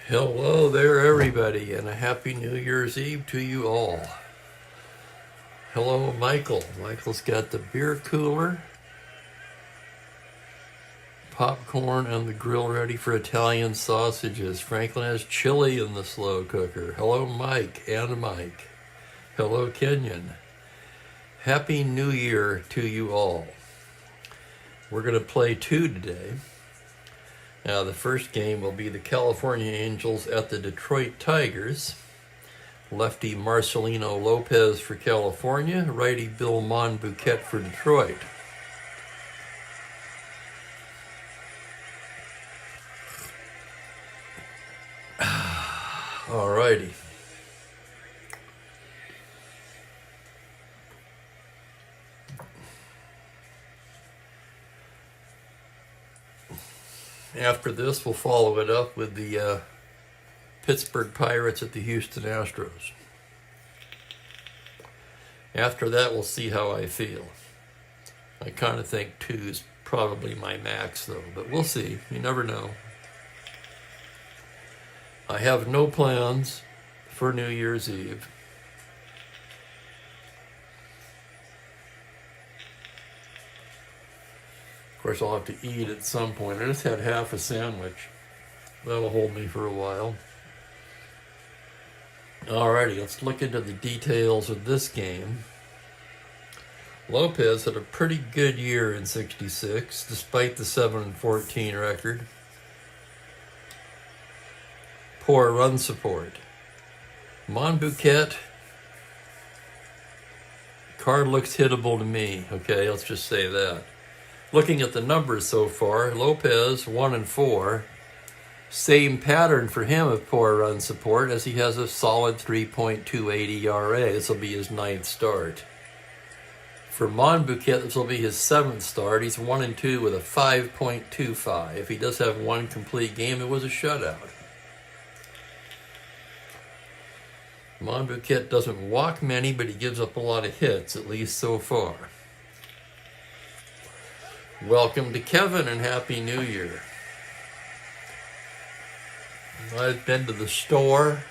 Hello there, everybody, and a happy New Year's Eve to you all. Hello, Michael. Michael's got the beer cooler, popcorn on the grill ready for Italian sausages. Franklin has chili in the slow cooker. Hello, Mike and Mike. Hello, Kenyon. Happy New Year to you all. We're going to play two today. Now, the first game will be the California Angels at the Detroit Tigers. Lefty Marcelino Lopez for California, righty Bill Monbouquet for Detroit. All righty. After this, we'll follow it up with the Pittsburgh Pirates at the Houston Astros. After that, we'll see how I feel. I kind of think 2 is probably my max, though, but we'll see. You never know. I have no plans for New Year's Eve. Of course, I'll have to eat at some point. I just had half a sandwich. That'll hold me for a while. Alrighty, let's look into the details of this game. Lopez had a pretty good year in '66, despite the 7-14 record. Poor run support. Monbouquet, card looks hittable to me. Okay, let's just say that. Looking at the numbers so far, Lopez 1-4. Same pattern for him of poor run support, as he has a solid 3.28 ERA. This will be his 9th start. For Monbouquet, this will be his 7th start. He's 1-2 with a 5.25. He does have one complete game. It was a shutout. Monbouquet doesn't walk many, but he gives up a lot of hits, at least so far. Welcome to Kevin and Happy New Year. I've been to the store,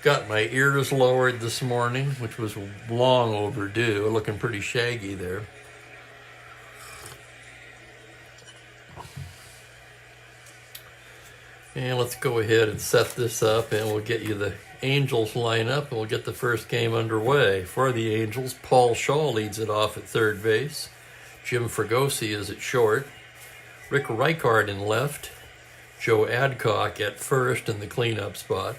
got my ears lowered this morning, which was long overdue, looking pretty shaggy there. And let's go ahead and set this up, and we'll get you the Angels lineup, and we'll get the first game underway. For the Angels, Paul Shaw leads it off at third base. Jim Fregosi is at short. Rick Reichard in left. Joe Adcock at first in the cleanup spot.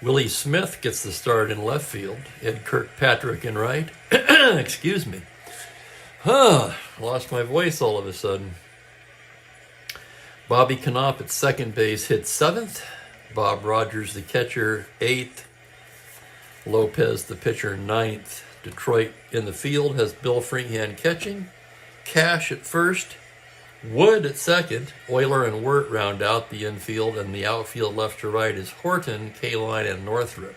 Willie Smith gets the start in left field. Ed Kirkpatrick in right. Excuse me. Lost my voice all of a sudden. Bobby Knopp at second base hits 7th. Bob Rogers, the catcher, 8th. Lopez, the pitcher, 9th. Detroit in the field has Bill Freehan catching. Cash at first, Wood at second, Euler and Wirt round out the infield, and the outfield left to right is Horton, Kaline, and Northrup.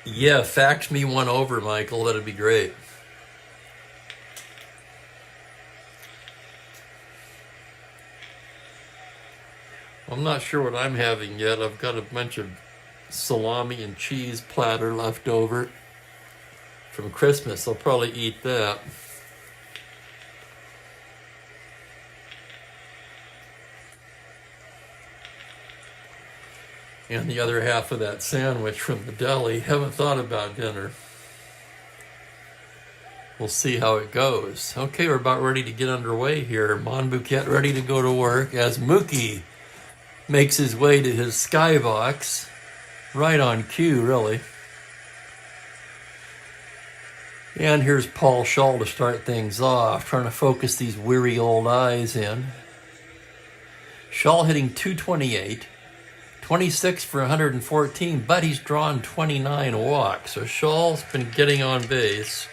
Yeah, fax me one over, Michael. That'd be great. I'm not sure what I'm having yet. I've got a bunch of salami and cheese platter left over from Christmas. I'll probably eat that. And the other half of that sandwich from the deli. Haven't thought about dinner. We'll see how it goes. Okay, we're about ready to get underway here. Monbouquet ready to go to work as Mookie makes his way to his skybox. Right on cue, really. And here's Paul Shaw to start things off, trying to focus these weary old eyes in. Shaw hitting .228, 26 for 114, but he's drawn 29 walks. So Shaw's been getting on base.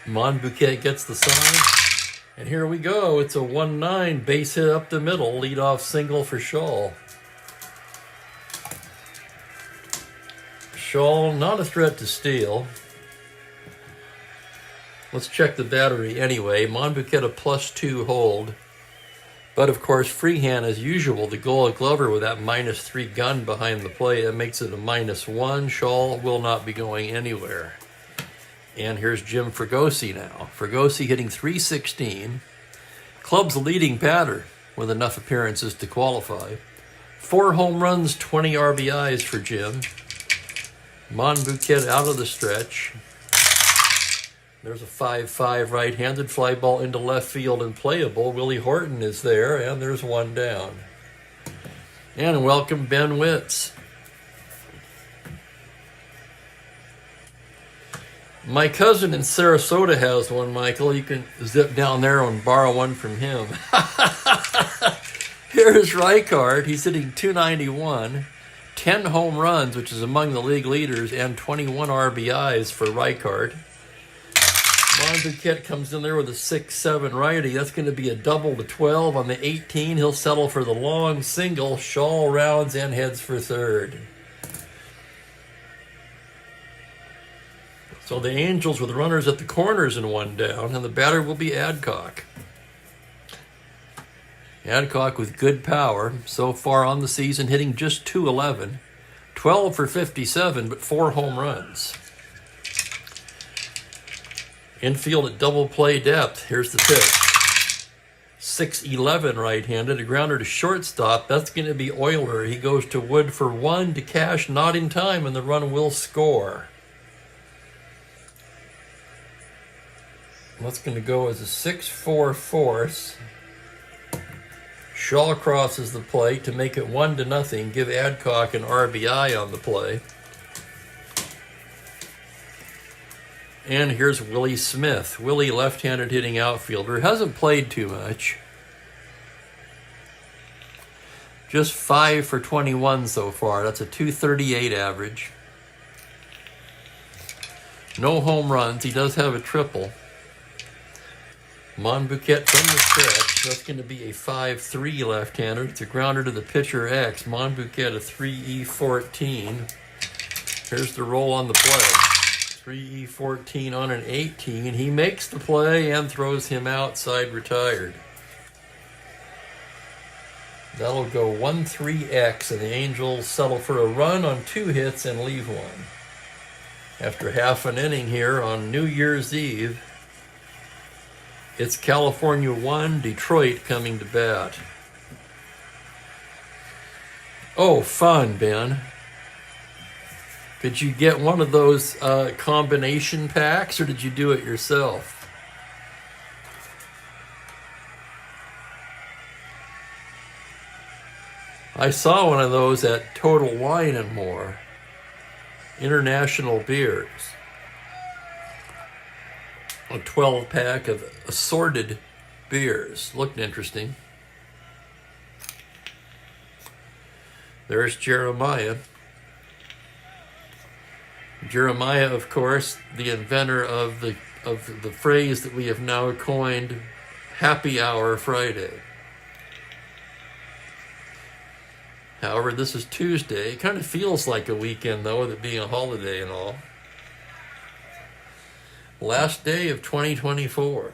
Monbouquet gets the sign. And here we go. It's a 1-9 base hit up the middle. Leadoff single for Shaw. Shaw, not a threat to steal. Let's check the battery anyway. Monbouquet a +2 hold. But of course, freehand as usual, the Gold Glover with that -3 gun behind the plate, that makes it a -1. Shaw will not be going anywhere. And here's Jim Fregosi now. Fregosi hitting .316. Club's leading batter with enough appearances to qualify. 4 home runs, 20 RBIs for Jim. Monbouquet out of the stretch. There's a 5-5 right-handed fly ball into left field and playable. Willie Horton is there, and there's one down. And welcome Ben Witz. My cousin in Sarasota has one, Michael. You can zip down there and borrow one from him. Here's Rijkaard. He's hitting .291. 10 home runs, which is among the league leaders, and 21 RBIs for Rijkaard. Monbouquet comes in there with a 6-7 righty. That's going to be a double to 12. On the 18, he'll settle for the long single. Shaw rounds and heads for third. So the Angels with runners at the corners and one down, and the batter will be Adcock. Adcock with good power. So far on the season, hitting just .211. 12 for 57, but 4 home runs. Infield at double play depth. Here's the pitch. 6-11 right-handed. A grounder to shortstop. That's going to be Euler. He goes to Wood for 1 to Cash, not in time, and the run will score. That's going to go as a 6-4 force. Shaw crosses the plate to make it 1-0. Give Adcock an RBI on the play. And here's Willie Smith. Willie, left-handed hitting outfielder. Hasn't played too much. Just 5 for 21 so far. That's a .238 average. No home runs. He does have a triple. Monbouquet from the stretch. That's going to be a 5-3 left-hander. It's a grounder to the pitcher X. Monbouquet a 3E14. Here's the roll on the play. 3E14 on an 18. He makes the play and throws him outside retired. That'll go 1-3X, and the Angels settle for a run on 2 hits and leave 1. After half an inning here on New Year's Eve, it's California 1, Detroit coming to bat. Oh, fun, Ben. Did you get one of those combination packs, or did you do it yourself? I saw one of those at Total Wine and More. International beers. A 12-pack of assorted beers. Looked interesting. There's Jeremiah. Jeremiah, of course, the inventor of the phrase that we have now coined, Happy Hour Friday. However, this is Tuesday. It kind of feels like a weekend, though, with it being a holiday and all. Last day of 2024.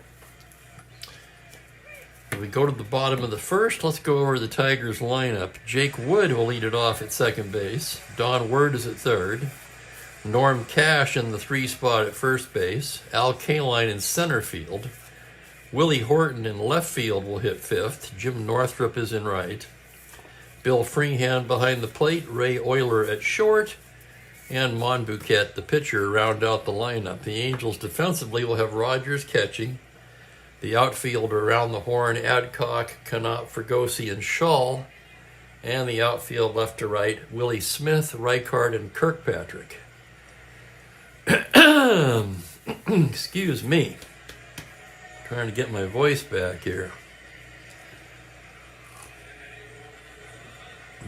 If we go to the bottom of the first, let's go over the Tigers lineup. Jake Wood will lead it off at second base. Don Word is at third. Norm Cash in the 3 spot at first base. Al Kaline in center field. Willie Horton in left field will hit 5th. Jim Northrup is in right. Bill Freehand behind the plate. Ray Euler at short. And Monbouquet, the pitcher, round out the lineup. The Angels defensively will have Rogers catching. The outfield around the horn, Adcock, Canop, Fregosi, and Shaw. And the outfield left to right, Willie Smith, Rijkaard, and Kirkpatrick. Excuse me. Trying to get my voice back here.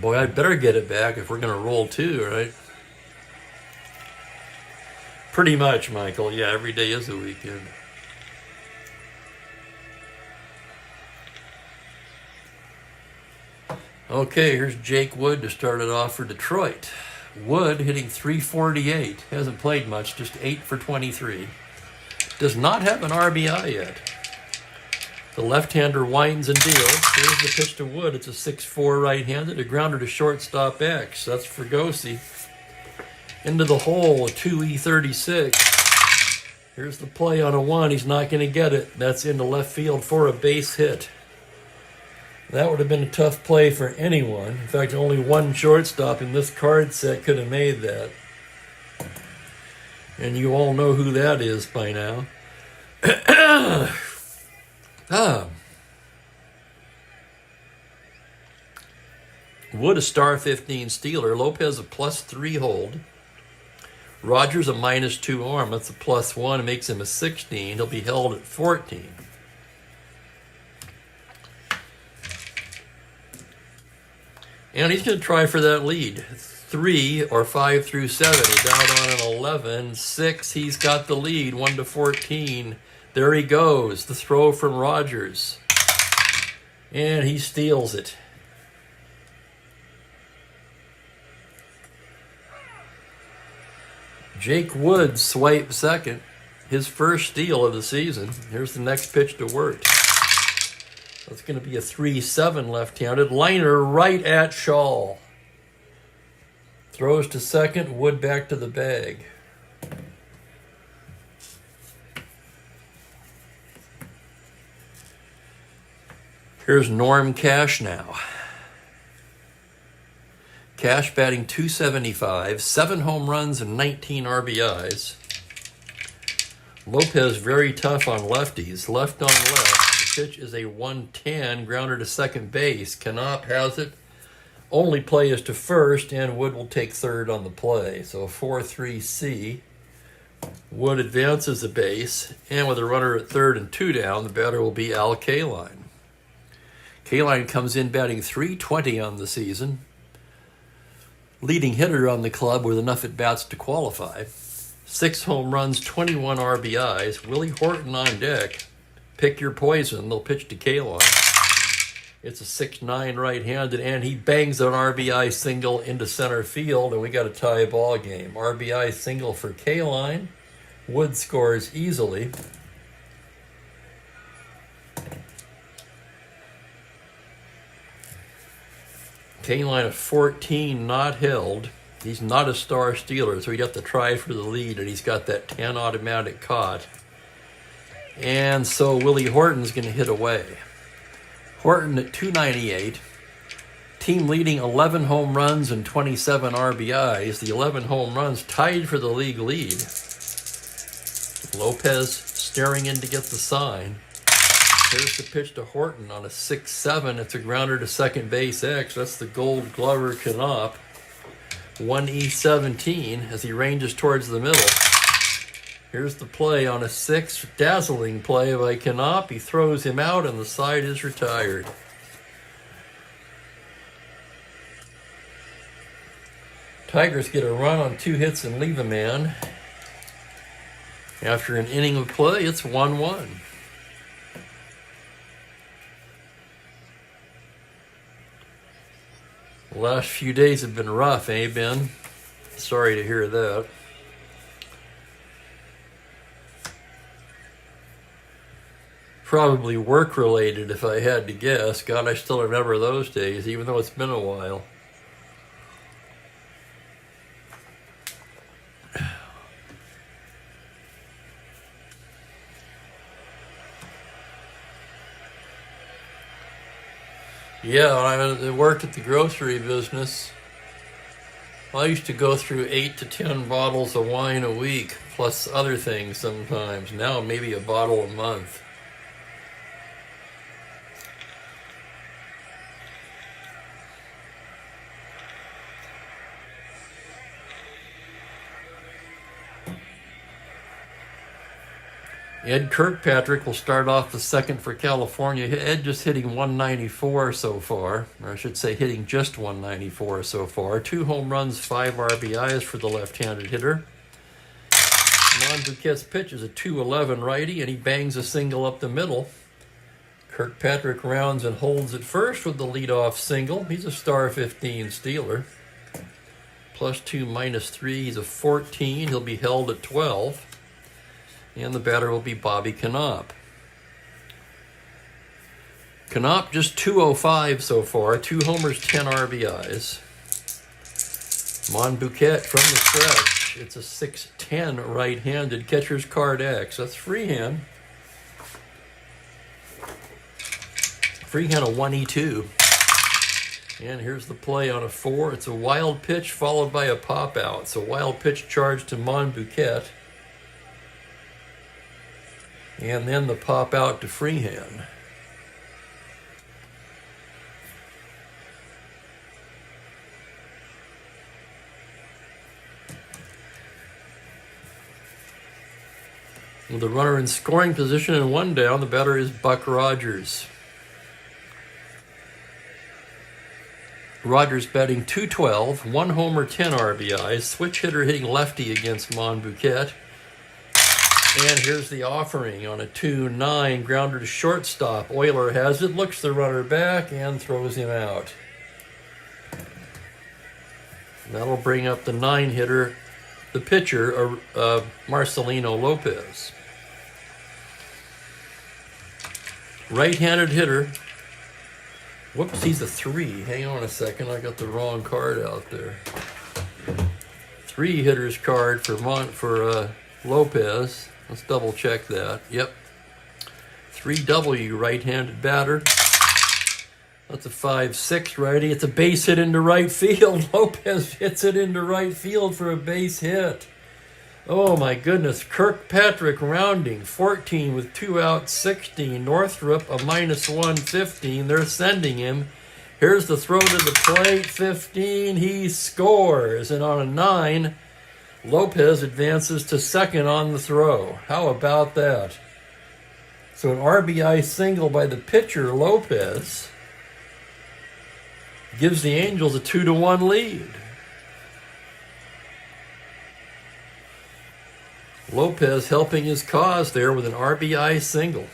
Boy, I'd better get it back if we're going to roll 2, right? Pretty much, Michael. Yeah, every day is a weekend. Okay, here's Jake Wood to start it off for Detroit. Wood hitting .348. Hasn't played much, just 8 for 23. Does not have an RBI yet. The left-hander winds and deals. Here's the pitch to Wood. It's a 6-4 right-handed. A grounder to shortstop X. That's Fregosi. Into the hole, a 2E36. Here's the play on a 1. He's not going to get it. That's into left field for a base hit. That would have been a tough play for anyone. In fact, only one shortstop in this card set could have made that. And you all know who that is by now. Wood a star 15 stealer. Lopez a +3 hold. Rogers a -2 arm. That's a +1. It makes him a 16. He'll be held at 14. And he's going to try for that lead. 3 or 5 through 7. He's out on an 11. 6, he's got the lead. 1 to 14. There he goes. The throw from Rogers. And he steals it. Jake Wood swipes second. His first steal of the season. Here's the next pitch to Wirt. That's going to be a 3-7 left-handed. Liner right at Shaw. Throws to second. Wood back to the bag. Here's Norm Cash now. Cash batting .275, 7 home runs and 19 RBIs. Lopez very tough on lefties. Left on left. The pitch is a 110, grounder to second base. Knopp has it. Only play is to first, and Wood will take third on the play. So a 4-3-C. Wood advances the base, and with a runner at third and 2 down, the batter will be Al Kaline. Kaline comes in batting .320 on the season. Leading hitter on the club with enough at-bats to qualify. 6 home runs, 21 RBIs. Willie Horton on deck. Pick your poison. They'll pitch to Kaline. It's a 6-9 right-handed, and he bangs an RBI single into center field, and we got a tie ball game. RBI single for Kaline. Wood scores easily. Kaline at 14, not held. He's not a star stealer, so he'd have to try for the lead, and he's got that 10 automatic caught. And so Willie Horton's going to hit away. Horton at 298. Team leading 11 home runs and 27 RBIs. The 11 home runs tied for the league lead. Lopez staring in to get the sign. Here's the pitch to Horton on a 6-7. It's a grounder to second base X. That's the Gold Glover Knopp. 1E17 as he ranges towards the middle. Here's the play on a 6. Dazzling play by Knopp. He throws him out and the side is retired. Tigers get a run on 2 hits and leave a man. After an inning of play, it's 1-1. The last few days have been rough, eh, Ben? Sorry to hear that. Probably work-related, if I had to guess. God, I still remember those days, even though it's been a while. Yeah, when I worked at the grocery business, I used to go through 8 to 10 bottles of wine a week, plus other things sometimes. Now maybe a bottle a month. Ed Kirkpatrick will start off the second for California. Ed just hitting 194 so far, or I should say hitting just 194 so far. 2 home runs, 5 RBIs for the left-handed hitter. Monbouquet's pitch is a 2-11 righty, and he bangs a single up the middle. Kirkpatrick rounds and holds at first with the leadoff single. He's a star 15 stealer. +2, -3, he's a 14. He'll be held at 12. And the batter will be Bobby Knopp. Knopp just 205 so far, 2 homers, 10 RBIs. Monbouquet from the stretch. It's a 6'10 right-handed, catcher's card X. That's freehand. Freehand a 1E2. And here's the play on a 4. It's a wild pitch followed by a pop out. It's a wild pitch charge to Monbouquet. And then the pop out to freehand. With the runner in scoring position and 1 down, the batter is Buck Rogers. Rogers batting .212, 1 homer, 10 RBIs, switch hitter hitting lefty against Monbouquet. And here's the offering on a 2-9, grounder to shortstop. Euler has it, looks the runner back, and throws him out. That'll bring up the 9 hitter, the pitcher, Marcelino Lopez. Right-handed hitter. Whoops, he's a 3. Hang on a second, I got the wrong card out there. 3 hitters card for Lopez. Let's double check that. Yep. 3W right-handed batter. That's a 5-6 righty. It's a base hit into right field. Lopez hits it into right field for a base hit. Oh my goodness. Kirkpatrick rounding 14 with 2 outs, 16. Northrup a -1, 15. They're sending him. Here's the throw to the plate, 15. He scores. And on a 9, Lopez advances to second on the throw. How about that? So an RBI single by the pitcher, Lopez, gives the Angels a 2-1 lead. Lopez helping his cause there with an RBI single.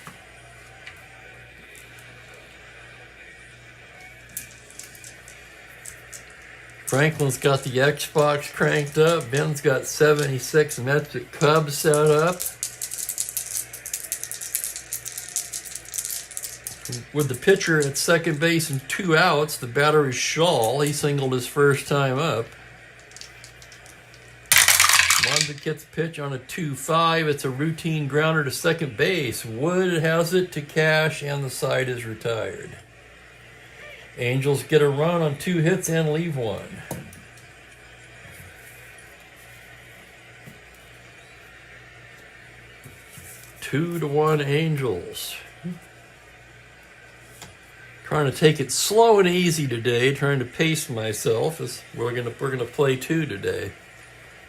Franklin's got the Xbox cranked up. Ben's got 76 metric Cubs set up. With the pitcher at second base and 2 outs, the batter is Shaw. He singled his first time up. Monbouquet's pitch on a 2-5. It's a routine grounder to second base. Wood has it to cash, and the side is retired. Angels get a run on 2 hits and leave 1. Two to 1 Angels. Trying to take it slow and easy today, trying to pace myself as we're gonna play 2 today.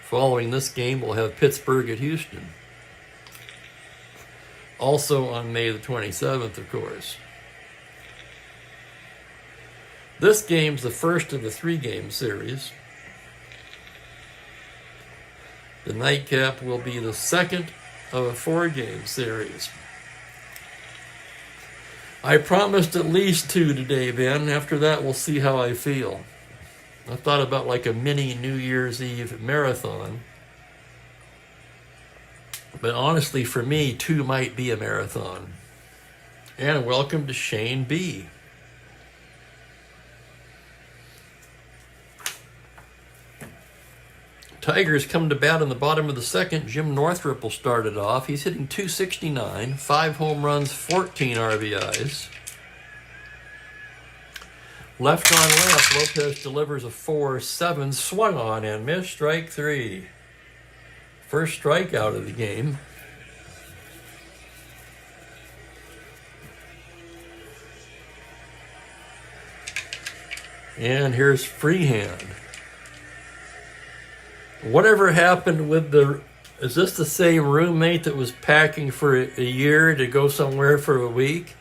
Following this game, we'll have Pittsburgh at Houston. Also on May the 27th, of course. This game's the first of the 3-game series. The nightcap will be the second of a 4-game series. I promised at least 2 today, Ben. After that, we'll see how I feel. I thought about like a mini New Year's Eve marathon. But honestly, for me, 2 might be a marathon. And welcome to Shane B. Tigers come to bat in the bottom of the second. Jim Northrup will start it off. He's hitting .269, 5 home runs, 14 RBIs. Left on left, Lopez delivers a 4-7, swung on and missed, strike 3. First strikeout of the game. And here's freehand. Whatever happened with is this the same roommate that was packing for a year to go somewhere for a week?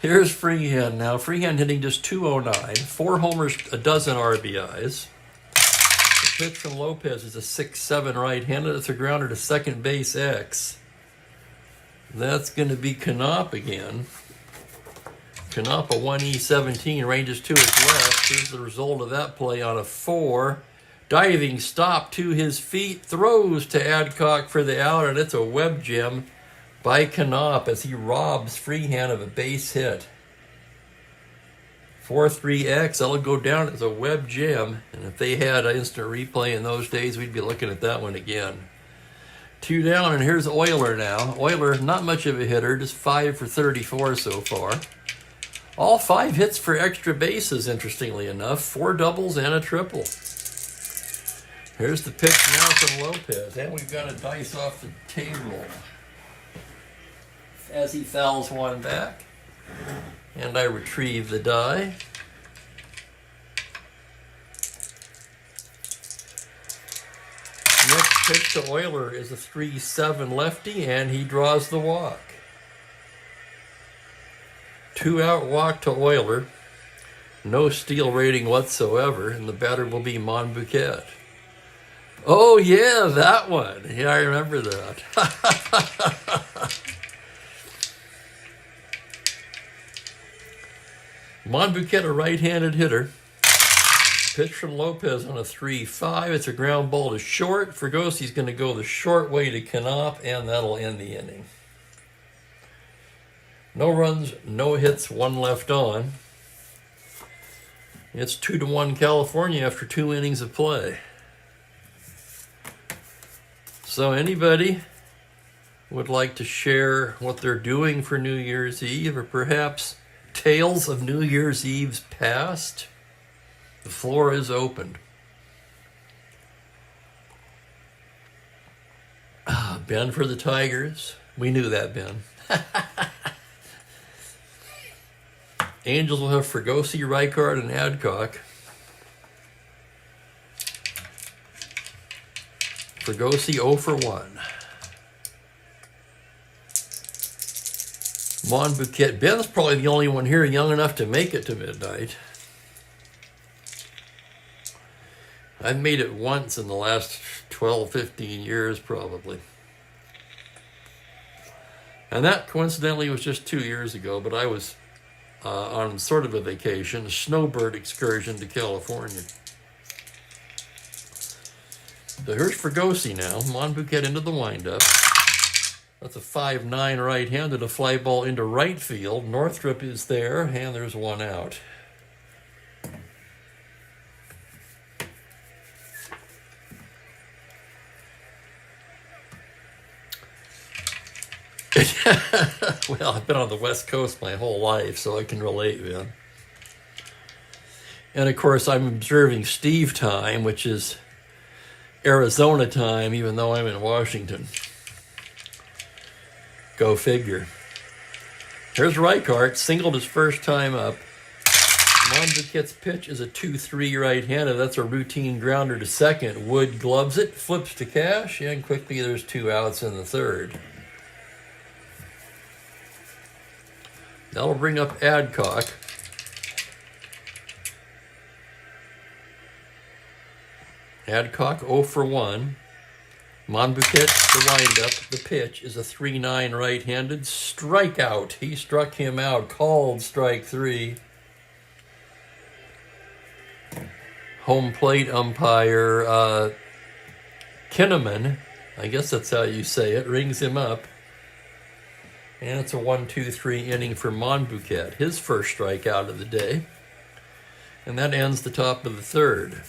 Here's freehand now. Freehand hitting just .209, 4 homers, a dozen RBIs. The pitch from Lopez is a 6-7 right-handed. It's a grounder to second base X. That's going to be Knopp again. Knopp a 1E17, ranges to his left. Here's the result of that play on a 4. Diving stop to his feet, throws to Adcock for the out, and it's a web gem by Knopp as he robs Freehand of a base hit. 4-3X, that'll go down as a web gem, and if they had an instant replay in those days, we'd be looking at that one again. 2 down, and here's Euler now. Euler, not much of a hitter, just 5 for 34 so far. All 5 hits for extra bases, interestingly enough. 4 doubles and a triple. Here's the pitch now from Lopez, and we've got a dice off the table as he fouls one back. And I retrieve the die. Next pitch to Euler is a 3-7 lefty, and he draws the walk. 2-out walk to Euler. No steal rating whatsoever, and the batter will be Monbouquet. Oh, yeah, that one. Yeah, I remember that. Monbouquet, a right-handed hitter. Pitch from Lopez on a 3-5. It's a ground ball to short. Fergosi's going to go the short way to Knopp, and that'll end the inning. No runs, no hits, 1 left on. It's 2-1 California after 2 innings of play. So anybody would like to share what they're doing for New Year's Eve, or perhaps tales of New Year's Eve's past? The floor is open. Ben for the Tigers. We knew that, Ben. Angels will have Fregosi, Reichard, and Adcock. Fregosi 0 for 1. Monbouquet. Ben's probably the only one here young enough to make it to midnight. I've made it once in the last 12, 15 years probably. And that coincidentally was just 2 years ago, but I was on sort of a vacation, a snowbird excursion to California. So here's Fregosi now. Monbouquet into the windup. That's a 5-9 right-handed, a fly ball into right field. Northrup is there, and there's 1 out. Well, I've been on the West Coast my whole life, so I can relate, man. And of course, I'm observing Steve time, which is Arizona time, even though I'm in Washington. Go figure. Here's Reichart, singled his first time up. Monbouquet's pitch is a 2-3 right-handed. That's a routine grounder to second. Wood gloves it, flips to Cash, and quickly there's 2 outs in the third. That'll bring up Adcock. Adcock 0 for 1. Monbouquet, the windup. The pitch is a 3-9 right-handed strikeout. He struck him out, called strike 3. Home plate umpire Kinnaman, I guess that's how you say it, rings him up. And it's a 1-2-3 inning for Monbouquet, his first strikeout of the day. And that ends the top of the third.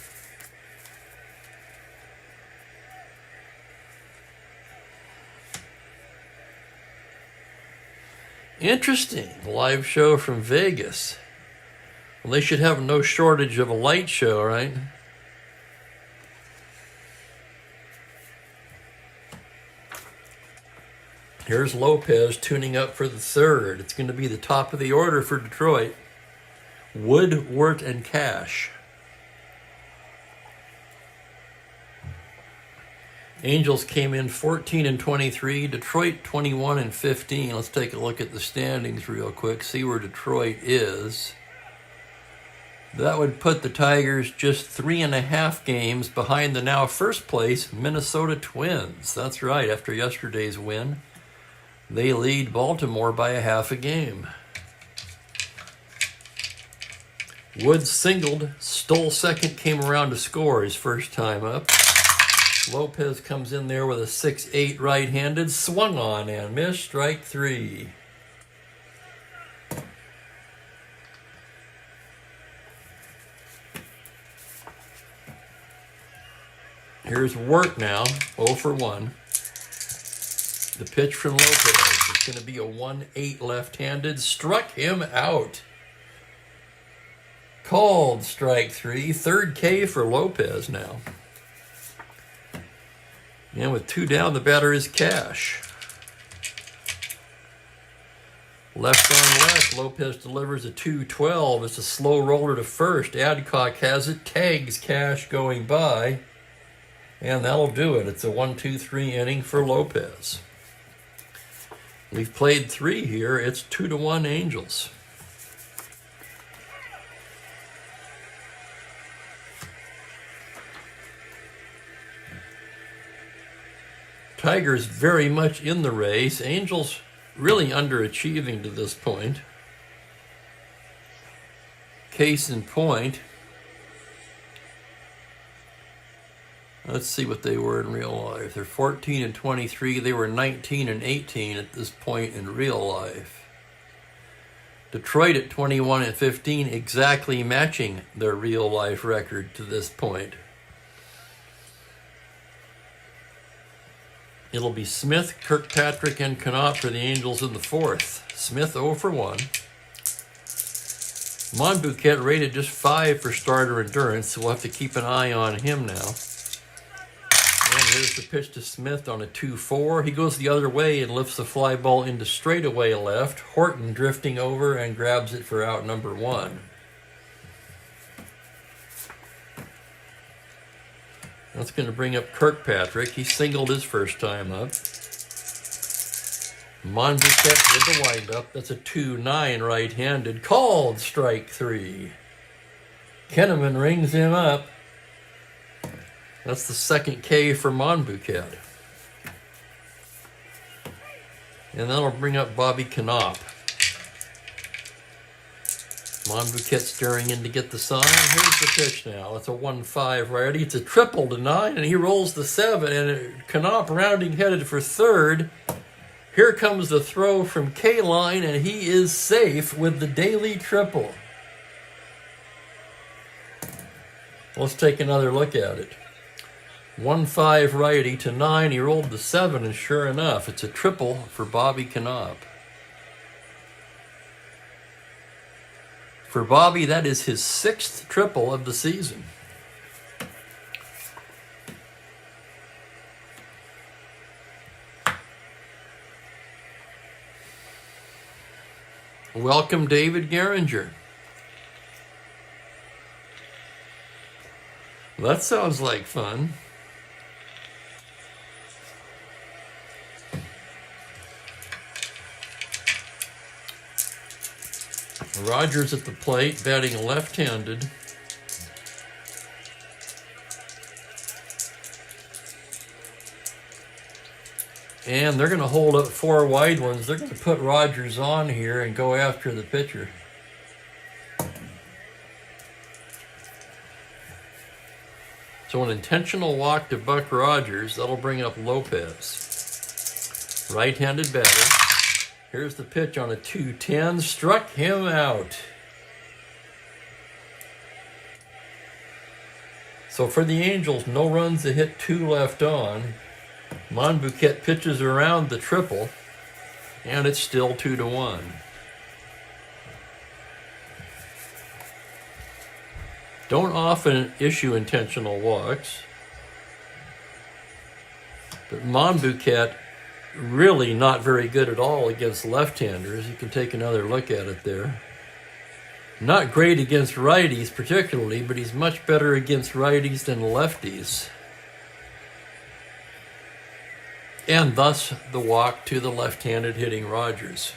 Interesting. Live show from Vegas. Well, they should have no shortage of a light show, right? Here's Lopez tuning up for the third. It's going to be the top of the order for Detroit. Wood, Wirt, and Cash. Angels came in 14-23. Detroit 21-15. Let's take a look at the standings real quick. See where Detroit is. That would put the Tigers just 3.5 games behind the now first place Minnesota Twins. That's right, after yesterday's win. They lead Baltimore by a half a game. Woods singled, stole second, came around to score his first time up. Lopez comes in there with a 6-8 right-handed, swung on and missed, strike 3. Here's Work now, 0 for 1. The pitch from Lopez. It's going to be a 1-8 left-handed. Struck him out. Called strike 3. Third K for Lopez now. And with 2 down, the batter is Cash. Left on left, Lopez delivers a 2-12. It's a slow roller to first. Adcock has it, tags Cash going by. And that'll do it. It's a 1-2-3 inning for Lopez. We've played 3 here. It's 2-1 Angels. Tigers very much in the race. Angels really underachieving to this point. Case in point, let's see what they were in real life. They're 14-23. They were 19-18 at this point in real life. Detroit at 21-15, exactly matching their real life record to this point. It'll be Smith, Kirkpatrick, and Knopp for the Angels in the 4th. Smith 0 for 1. Monbouquet rated just 5 for starter endurance, so we'll have to keep an eye on him now. And here's the pitch to Smith on a 2-4. He goes the other way and lifts the fly ball into straightaway left. Horton drifting over and grabs it for out number 1. That's going to bring up Kirkpatrick. He singled his first time up. Monbouquet with the windup. That's a 2-9 right-handed. Called strike 3. Kenneman rings him up. That's the 2nd K for Monbouquet. And that'll bring up Bobby Knopp. Monbouquet staring in to get the sign. Here's the pitch now. It's a 1-5 righty. It's a triple to 9, and he rolls the 7. And Knopp rounding headed for 3rd. Here comes the throw from K-line, and he is safe with the daily triple. Let's take another look at it. 1-5 righty to 9. He rolled the 7, and sure enough, it's a triple for Bobby Knopp. For Bobby, that is his 6th triple of the season. Welcome, David Geringer. That sounds like fun. Rogers at the plate, batting left-handed. And they're going to hold up 4 wide ones. They're going to put Rogers on here and go after the pitcher. So an intentional walk to Buck Rogers. That'll bring up Lopez. Right-handed batter. Here's the pitch on a 2-10. Struck him out. So for the Angels, no runs to hit, 2 left on. Monbouquet pitches around the triple, and it's still 2-1. Don't often issue intentional walks, but Monbouquet really not very good at all against left-handers. You can take another look at it there. Not great against righties particularly, but he's much better against righties than lefties. And thus the walk to the left-handed hitting Rogers.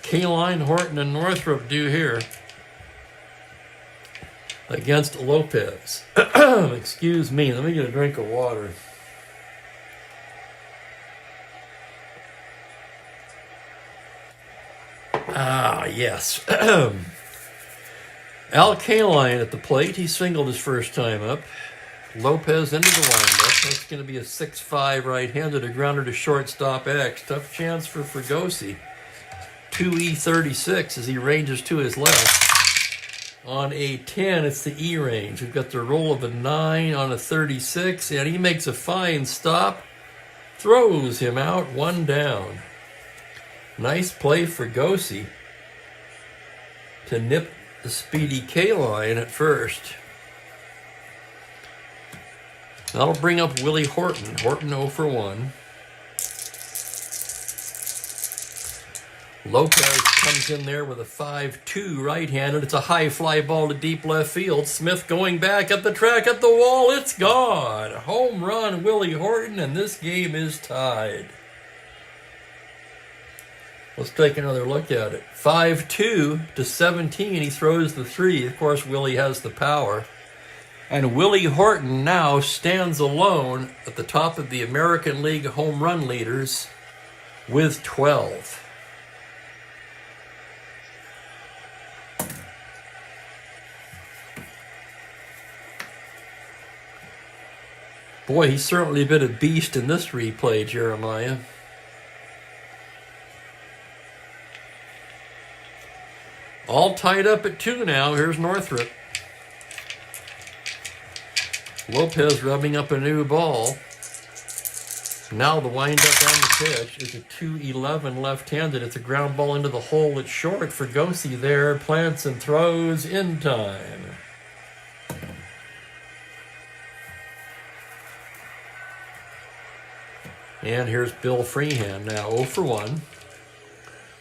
Kaline, Horton, and Northrop do here against Lopez. Excuse me, let me get a drink of water. Ah, yes. Al Kaline at the plate. He singled his first time up. Lopez into the windup. That's going to be a 6-5 right-handed, a grounder to shortstop X. Tough chance for Fregosi. 2E36 as he ranges to his left. On a 10, it's the E range. We've got the roll of a 9 on a 36, and he makes a fine stop. Throws him out, one down. Nice play for Fregosi to nip the speedy Kaline at first. That'll bring up Willie Horton. Horton 0 for 1. Lopez comes in there with a 5-2 right-handed. It's a high fly ball to deep left field. Smith going back at the track, at the wall. It's gone. Home run, Willie Horton, and this game is tied. Let's take another look at it. 5-2 to 17. He throws the 3. Of course, Willie has the power. And Willie Horton now stands alone at the top of the American League home run leaders with 12. Boy, he's certainly been a beast in this replay, Jeremiah. All tied up at 2 now. Here's Northrop. Lopez rubbing up a new ball. Now the windup on the pitch is a 2-11 left-handed. It's a ground ball into the hole. It's short. Fregosi there. Plants and throws in time. And here's Bill Freehan now 0 for 1.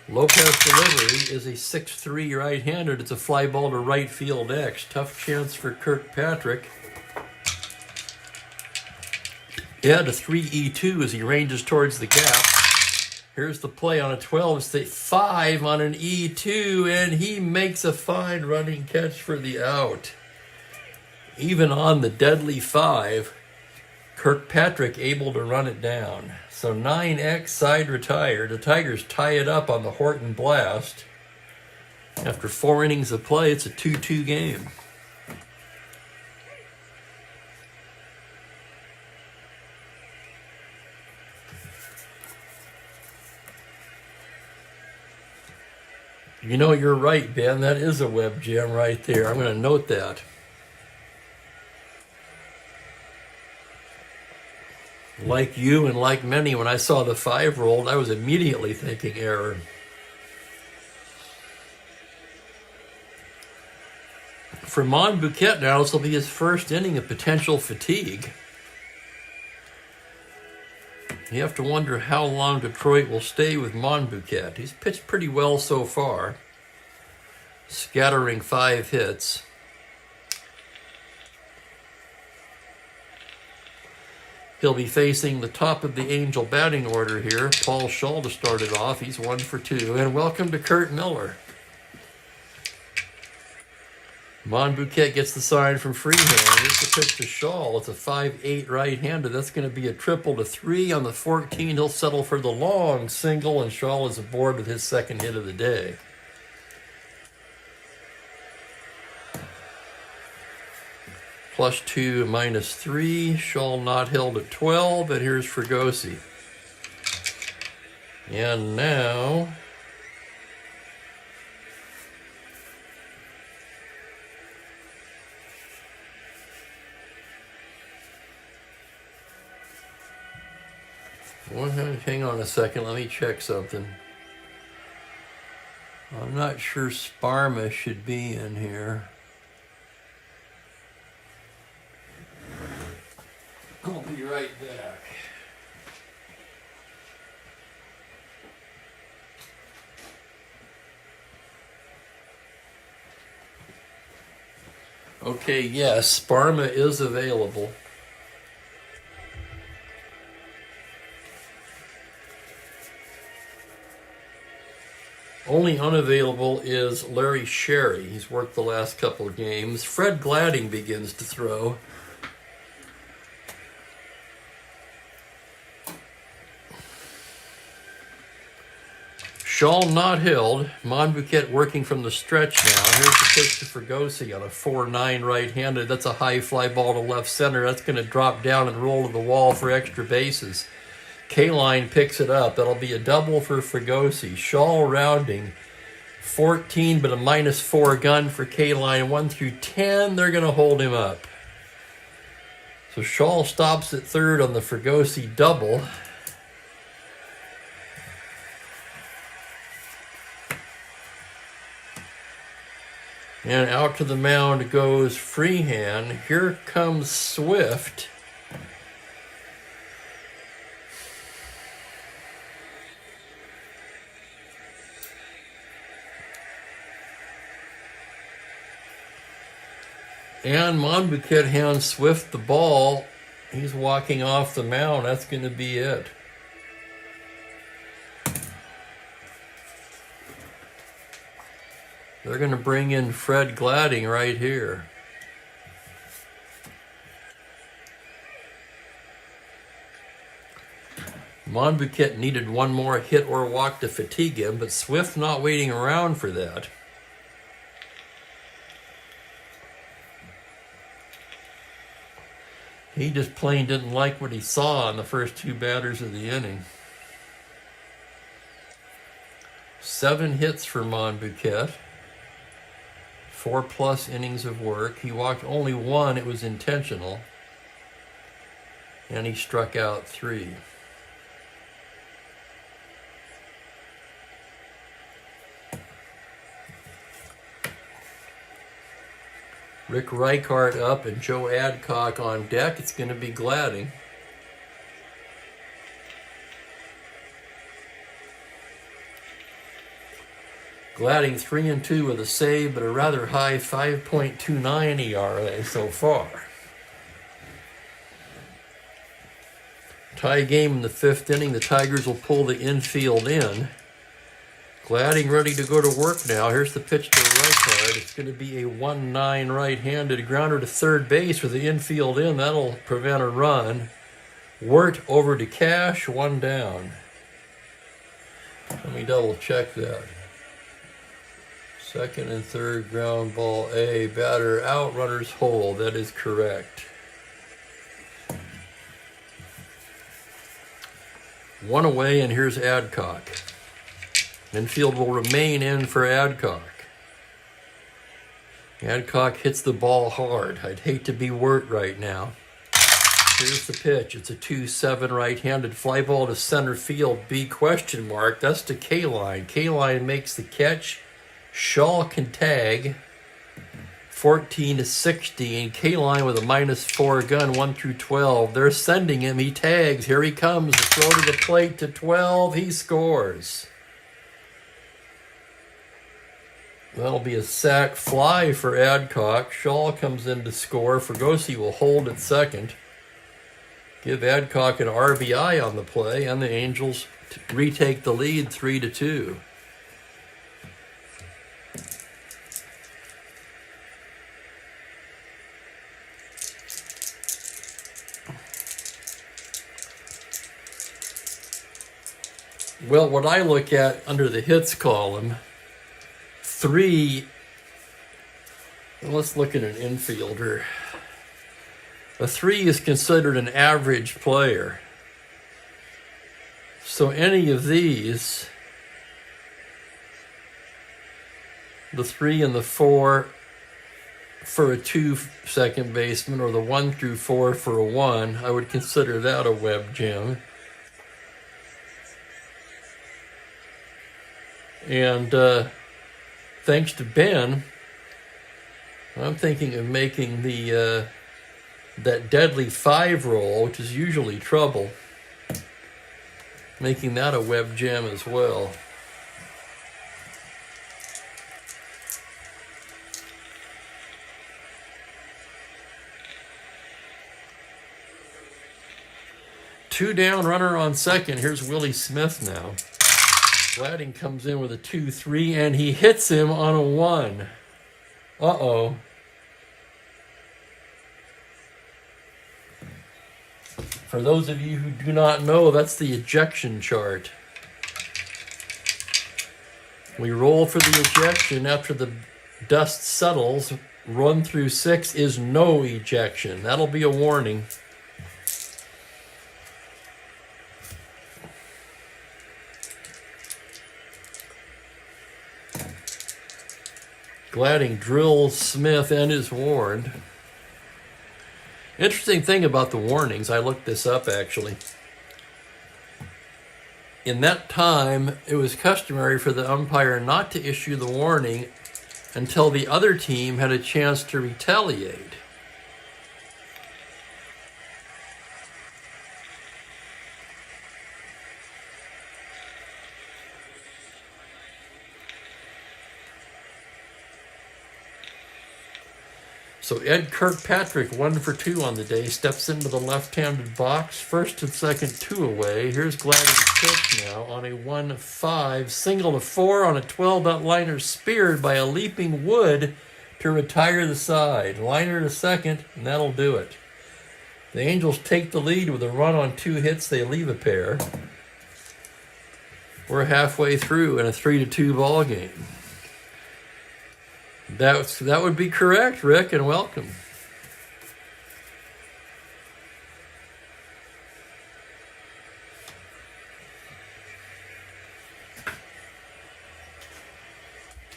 Lopez delivery is a 6-3 right-handed. It's a fly ball to right field X. Tough chance for Kirkpatrick. Yeah, to 3E2 as he ranges towards the gap. Here's the play on a 12. It's the 5 on an E2, and he makes a fine running catch for the out. Even on the deadly 5, Kirkpatrick able to run it down. So 9X side retired. The Tigers tie it up on the Horton blast. After 4 innings of play, it's a 2-2 game. You know, you're right, Ben. That is a web gem right there. I'm going to note that. Like you and like many, when I saw the 5 rolled, I was immediately thinking error. For Monbouquet now, this will be his first inning of potential fatigue. You have to wonder how long Detroit will stay with Monbouquet. He's pitched pretty well so far, scattering 5 hits. He'll be facing the top of the Angel batting order here. Paul Shull to start it off. He's 1 for 2. And welcome to Kurt Miller. Monbouquet gets the sign from Freehan. Here's the pitch to Shull. It's a 5-8 right-handed. That's going to be a triple to 3. On the 14, he'll settle for the long single, and Shull is aboard with his second hit of the day. +2, -3. Shull not held at 12, and here's Fregosi. And now hang on a second, let me check something. I'm not sure Sparma should be in here. I'll be right back. Okay, yes, Sparma is available. Only unavailable is Larry Sherry. He's worked the last couple of games. Fred Gladding begins to throw. Shaw not held. Monbouquet working from the stretch now. Here's the pitch to Fregosi on a 4-9 right-handed. That's a high fly ball to left center. That's going to drop down and roll to the wall for extra bases. K-Line picks it up. That'll be a double for Fregosi. Shaw rounding 14, but a -4 gun for K-Line. 1 through 10, they're going to hold him up. So Shaw stops at third on the Fregosi double. And out to the mound goes Freehan. Here comes Swift. And Monbouquet hands Swift the ball. He's walking off the mound. That's going to be it. They're going to bring in Fred Gladding right here. Monbouquet needed one more hit or walk to fatigue him, but Swift not waiting around for that. He just plain didn't like what he saw in the first 2 batters of the inning. 7 hits for Monbouquet. 4+ innings of work. He walked only 1. It was intentional. And he struck out 3. Rick Reichart up and Joe Adcock on deck. It's going to be Gladding. Gladding 3-2 with a save, but a rather high 5.29 ERA so far. Tie game in the 5th inning. The Tigers will pull the infield in. Gladding ready to go to work now. Here's the pitch to Reichart. It's going to be a 1-9 right-handed grounder to third base with the infield in. That'll prevent a run. Wirt over to Cash, 1 down. Let me double check that. 2nd and 3rd ground ball A. Batter out, runners hold. That is correct. 1 away, and here's Adcock. Infield will remain in for Adcock. Adcock hits the ball hard. I'd hate to be Wirt right now. Here's the pitch. It's a 2-7 right-handed fly ball to center field. B question mark. That's to K-Line. K-Line makes the catch. Shaw can tag. 14-16. K-Line with a -4 gun, 1 through 12. They're sending him. He tags. Here he comes. The throw to the plate to 12. He scores. That'll be a sac fly for Adcock. Shaw comes in to score. Fregosi will hold at second. Give Adcock an RBI on the play, and the Angels retake the lead 3-2. Well, what I look at under the hits column, 3, let's look at an infielder. A 3 is considered an average player. So any of these, the 3 and the 4 for a 2 second baseman, or the 1 through 4 for a 1, I would consider that a web gem. And thanks to Ben, I'm thinking of making the that deadly 5 roll, which is usually trouble, making that a web gem as well. Two down, runner on second. Here's Willie Smith now. Gladding comes in with a 2-3, and he hits him on a 1. Uh-oh. For those of you who do not know, that's the ejection chart. We roll for the ejection after the dust settles. Run through 6 is no ejection. That'll be a warning. Gladding drills Smith and is warned. Interesting thing about the warnings, I looked this up actually. In that time, it was customary for the umpire not to issue the warning until the other team had a chance to retaliate. So Ed Kirkpatrick, 1 for 2 on the day, steps into the left-handed box, first and second 2 away. Here's Gladding's pitch now on a 1-5, single to 4 on a 12-out liner, speared by a leaping Wood to retire the side. Liner to second, and that'll do it. The Angels take the lead with a run on 2 hits. They leave a pair. We're halfway through in a 3-2 ball game. That would be correct, Rick, and welcome.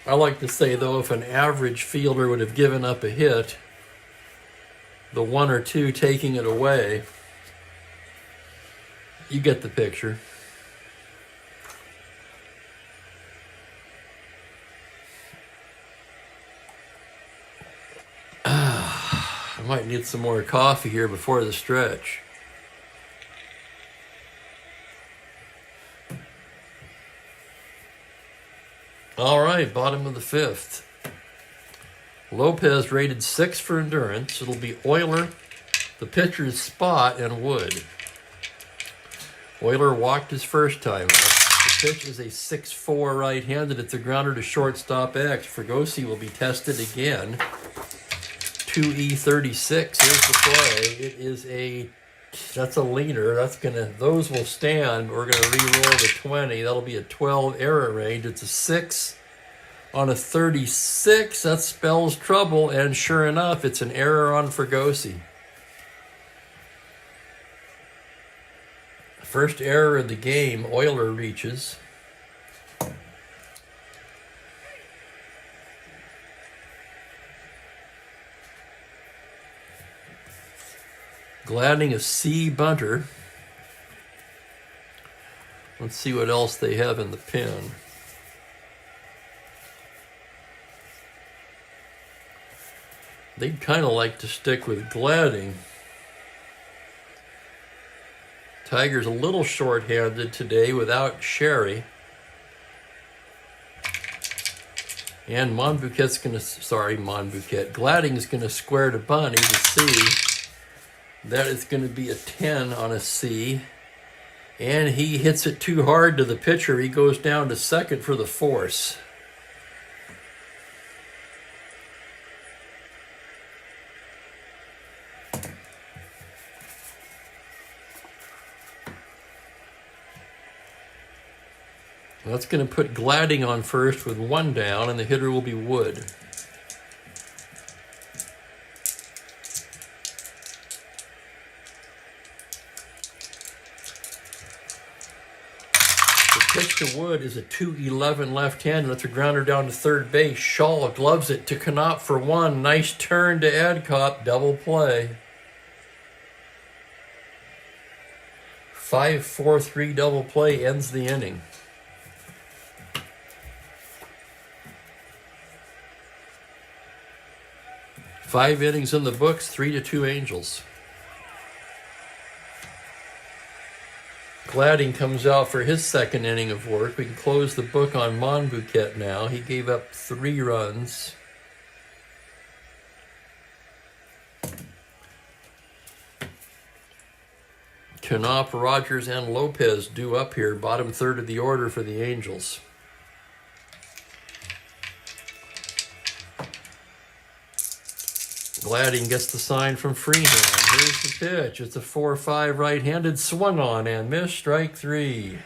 I like to say, though, if an average fielder would have given up a hit, the 1 or 2 taking it away, you get the picture. I might need some more coffee here before the stretch. All right, bottom of the 5th. Lopez rated 6 for endurance. It'll be Euler, the pitcher's Spot, and Wood. Euler walked his first time up. The pitch is a 6-4 right-handed. It's a grounder to shortstop X. Fregosi will be tested again. 2E36, here's the play. It is that's a leaner. Those will stand. We're gonna re-roll the 20. That'll be a 12 error range. It's a 6 on a 36. That spells trouble, and sure enough, it's an error on Fregosi. First error of the game, Euler reaches. Gladding a C bunter. Let's see what else they have in the pen. They'd kind of like to stick with Gladding. Tiger's a little short-handed today without Sherry. And Gladding's going to square to Bunny to C. That is going to be a 10 on a C. And he hits it too hard to the pitcher. He goes down to second for the force. That's going to put Gladding on first with 1 down, and the hitter will be Wood. Pitch to Wood is a 2-11 left-hander. That's a grounder down to third base. Shaw gloves it to Knopp for 1. Nice turn to Adcock. Double play. 5-4-3 double play ends the inning. Five innings in the books, 3-2 Angels. Gladding comes out for his second inning of work. We can close the book on Monbouquet now. He gave up 3 runs. Knopf, Rogers, and Lopez due up here, bottom third of the order for the Angels. Gladding gets the sign from Freehan. Here's the pitch. It's a 4-5 right-handed, swung on and missed, strike 3.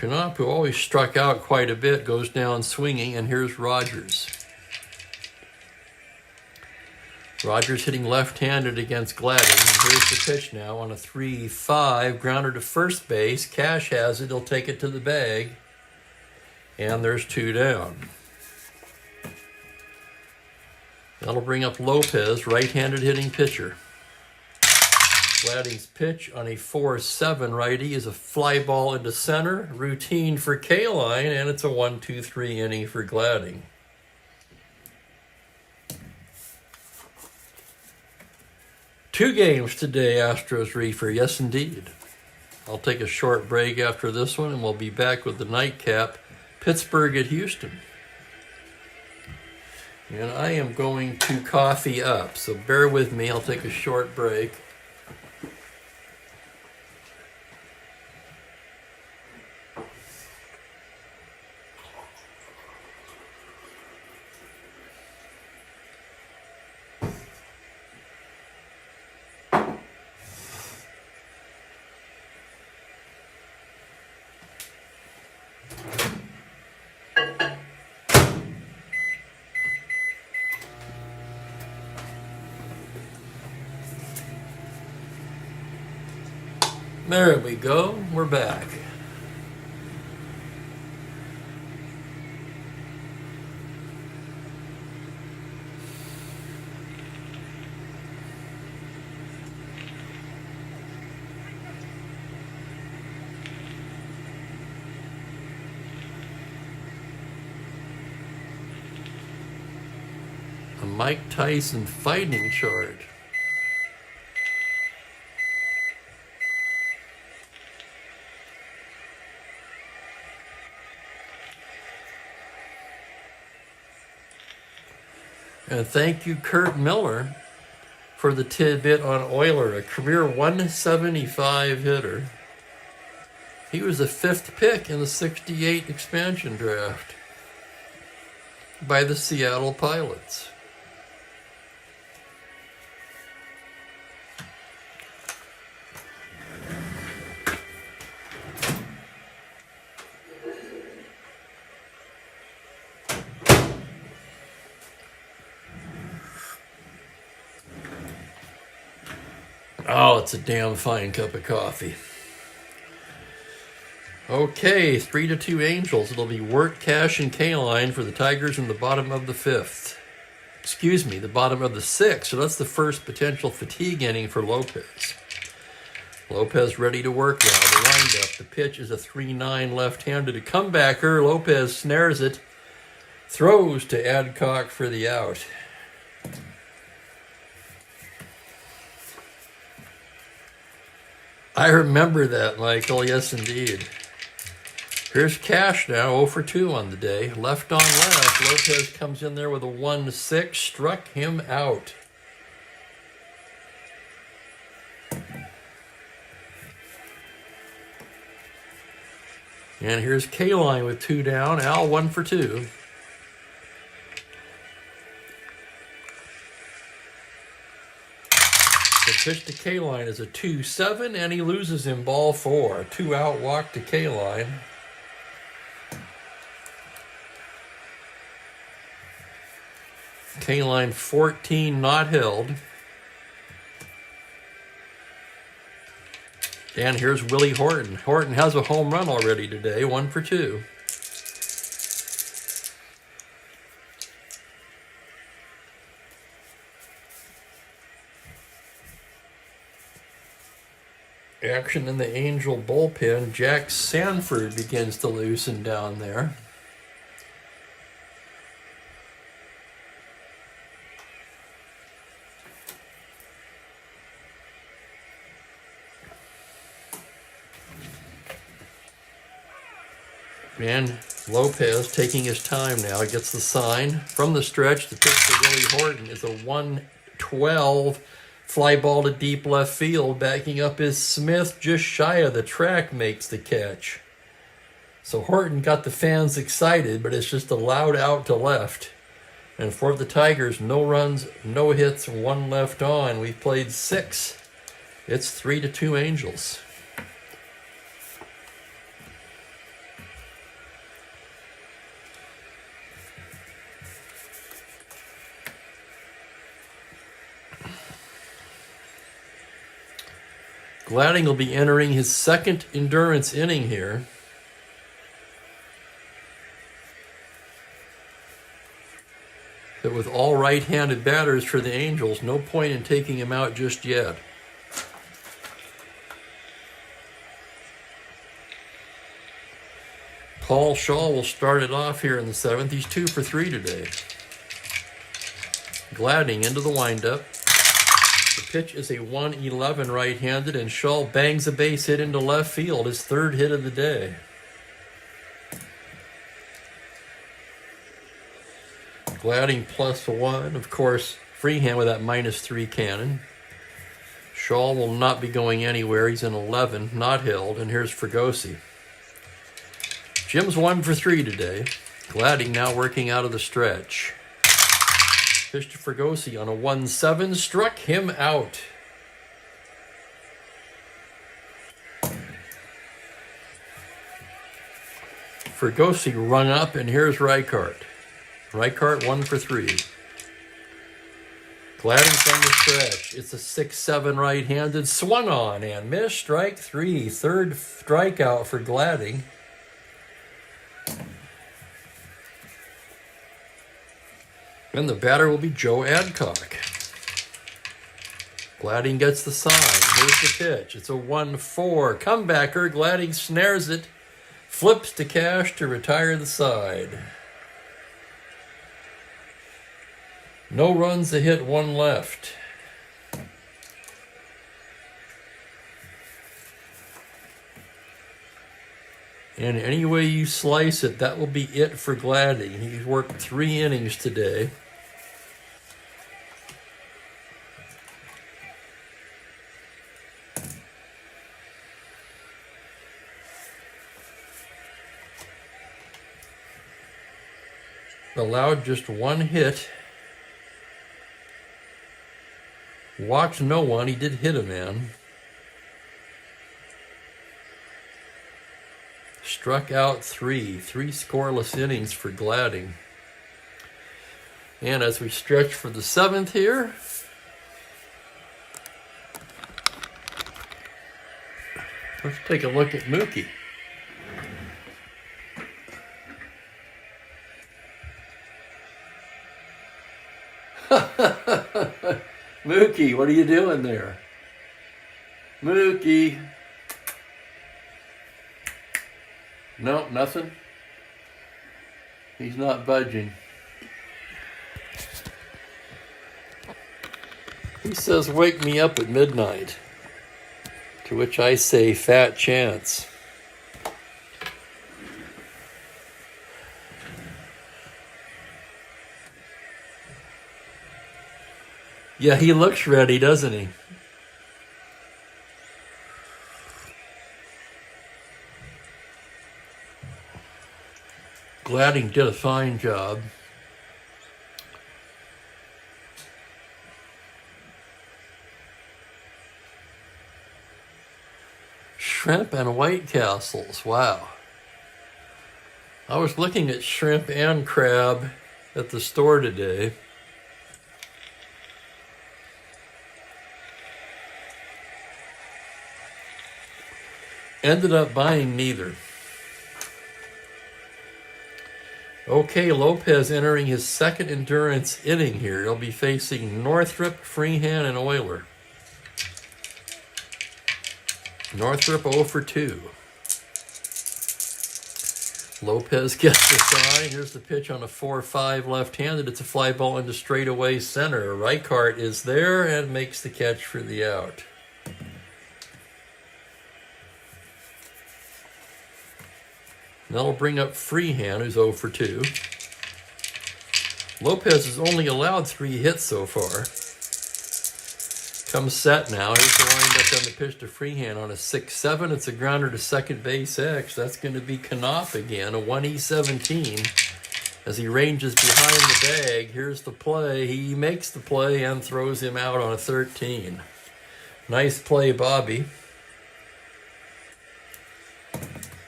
Knopf, who always struck out quite a bit, goes down swinging, and here's Rogers. Rogers hitting left-handed against Gladding. And here's the pitch now on a 3-5. Grounder to first base. Cash has it. He'll take it to the bag. And there's 2 down. That'll bring up Lopez, right-handed hitting pitcher. Gladding's pitch on a 4-7 righty is a fly ball into center. Routine for Kaline, and it's a 1-2-3 inning for Gladding. Two games today, Astros Reefer. Yes, indeed. I'll take a short break after this one, and we'll be back with the nightcap. Pittsburgh at Houston. And I am going to coffee up, so bear with me. I'll take a short break. There we go. We're back. A Mike Tyson fighting chart. And thank you, Kurt Miller, for the tidbit on Euler, a career 175 hitter. He was the 5th pick in the 68 expansion draft by the Seattle Pilots. Oh, it's a damn fine cup of coffee. Okay, 3-2 Angels. It'll be Wirt, Cash, and Kaline for the Tigers in the bottom of the 5th. Excuse me, the bottom of the 6th. So that's the first potential fatigue inning for Lopez. Lopez ready to work now. The windup. The pitch is a 3-9 left-handed. A comebacker. Lopez snares it. Throws to Adcock for the out. I remember that, Michael. Yes, indeed. Here's Cash now, 0 for 2 on the day. Left on left. Lopez comes in there with a 1-6. Struck him out. And here's Kaline with 2 down. Al 1 for 2. The pitch to Kaline is a 2-7, and he loses him ball 4. 2-out walk to Kaline. Kaline 14 not held. And here's Willie Horton. Horton has a home run already today, 1 for 2. Action in the Angel bullpen. Jack Sanford begins to loosen down there. And Lopez taking his time now, gets the sign. From the stretch, the pitch to Willie Horton is a 112 fly ball to deep left field. Backing up is Smith, just shy of the track, makes the catch. So Horton got the fans excited, but it's just a loud out to left. And for the Tigers, no runs, no hits, one left on. We've played 6. It's 3-2 Angels. Gladding will be entering his second endurance inning here. But with all right-handed batters for the Angels, no point in taking him out just yet. Paul Shaw will start it off here in the 7th. He's 2 for 3 today. Gladding into the windup. The pitch is a 111 right-handed, and Shaw bangs a base hit into left field, his 3rd hit of the day. Gladding +1. Of course, Freehand with that -3 cannon. Shaw will not be going anywhere. He's in 11, not held. And here's Fregosi. Jim's 1 for 3 today. Gladding now working out of the stretch. Pitch to Fregosi on a 1-7, struck him out. Fregosi rung up, and here's Reichart. Reichart 1 for 3. Gladding from the stretch. It's a 6-7 right-handed, swung on and missed. Strike 3. 3rd strikeout for Gladding. And the batter will be Joe Adcock. Gladding gets the sign. Here's the pitch. It's a 1-4. Comebacker. Gladding snares it. Flips to Cash to retire the side. No runs, a hit, 1 left. And any way you slice it, that will be it for Gladding. He's worked 3 innings today. Allowed just 1 hit. Walked no one. He did hit a man. Struck out 3. 3 scoreless innings for Gladding. And as we stretch for the 7th here, let's take a look at Mookie. Mookie, what are you doing there? Mookie. No, nothing. He's not budging. He says, "Wake me up at midnight." To which I say, fat chance. Yeah, he looks ready, doesn't he? Gladding did a fine job. Shrimp and White Castles, wow. I was looking at shrimp and crab at the store today. Ended up buying neither. Okay, Lopez entering his 2nd endurance inning here. He'll be facing Northrop, Freehand, and Euler. Northrop 0 for 2. Lopez gets the sign. Here's the pitch on a 4-5 left-handed. It's a fly ball into straightaway center. Reichart is there and makes the catch for the out. That'll bring up Freehand, who's 0 for 2. Lopez has only allowed 3 hits so far. Comes set now. Here's the windup on the pitch to Freehand on a 6-7. It's a grounder to second base X. That's going to be Knopf again, a 1E17. As he ranges behind the bag, here's the play. He makes the play and throws him out on a 13. Nice play, Bobby.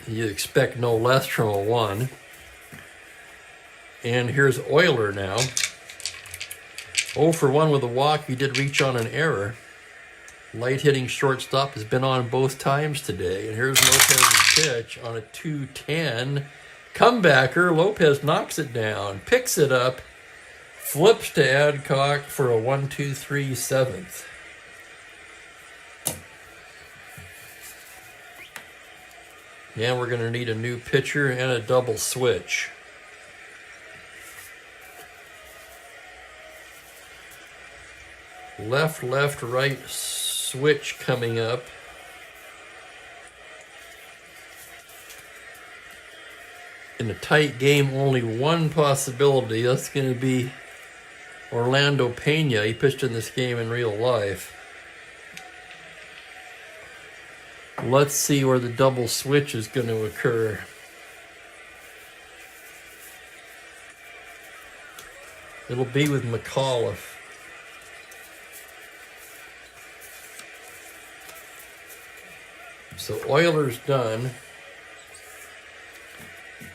You expect no less from a 1. And here's Euler now. 0 for 1 with a walk. He did reach on an error. Light hitting shortstop has been on both times today. And here's Lopez's pitch on a 2-10. Comebacker. Lopez knocks it down, picks it up, flips to Adcock for a 1-2-3 7th. And we're going to need a new pitcher and a double switch. Left, left, right switch coming up. In a tight game, only one possibility. That's going to be Orlando Pena. He pitched in this game in real life. Let's see where the double switch is going to occur. It'll be with McAuliffe. So Euler's done.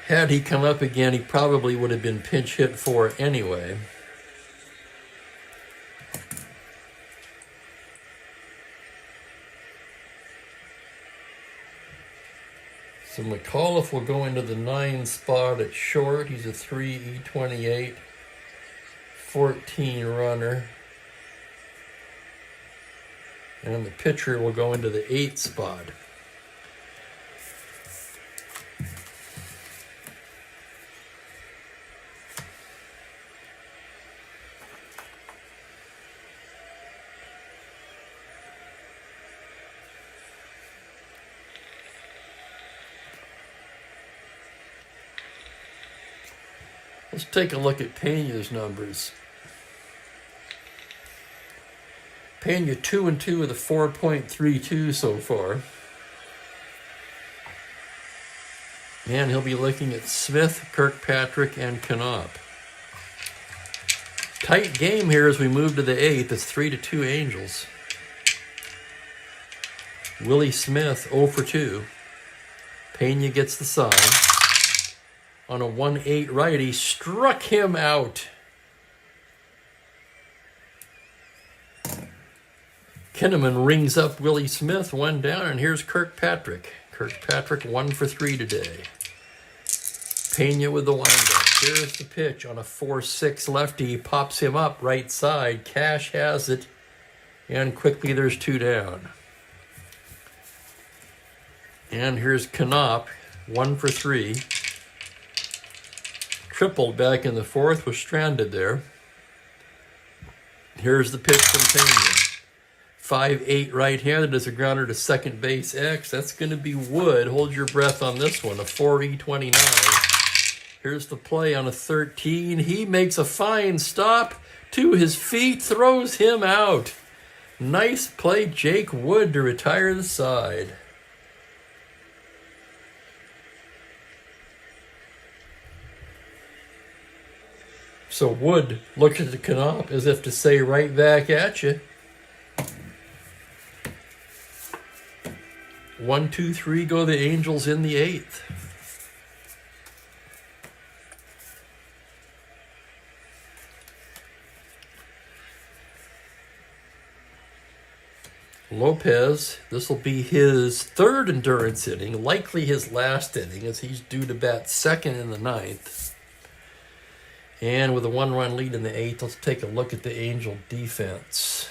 Had he come up again, he probably would have been pinch hit for anyway. So McAuliffe will go into the 9 spot at short. He's a 3E28, 14 runner. And the pitcher will go into the 8 spot. Let's take a look at Pena's numbers. Pena 2-2 with a 4.32 so far. And he'll be looking at Smith, Kirkpatrick, and Knopf. Tight game here as we move to the 8th. It's 3-2 Angels. Willie Smith 0 for 2. Pena gets the sign. On a 1-8 righty, struck him out. Kinnaman rings up Willie Smith, 1 down, and here's Kirkpatrick. Kirkpatrick 1 for 3 today. Pena with the windup. Here's the pitch on a 4-6 lefty. Pops him up right side. Cash has it, and quickly there's 2 down. And here's Knopf, 1 for 3. Tripled back in the 4th, was stranded there. Here's the pitch from Pena. 5-8 right-handed as a grounder to second base X. That's going to be Wood. Hold your breath on this one, a 4E29. Here's the play on a 13. He makes a fine stop to his feet, throws him out. Nice play, Jake Wood, to retire the side. So Wood looks at the Knopf as if to say, right back at you. 1, 2, 3 go the Angels in the 8th. Lopez, this will be his 3rd endurance inning, likely his last inning, as he's due to bat 2nd in the 9th. And with a 1-run lead in the 8th, let's take a look at the Angel defense.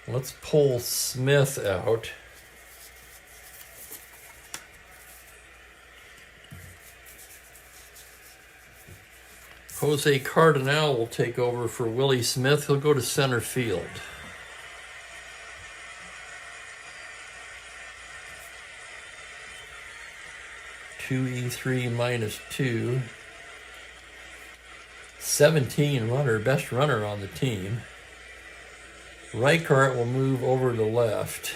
Let's pull Smith out. Jose Cardinal will take over for Willie Smith. He'll go to center field. (2E3 minus 2). 17 runner, best runner on the team. Reichart will move over to left.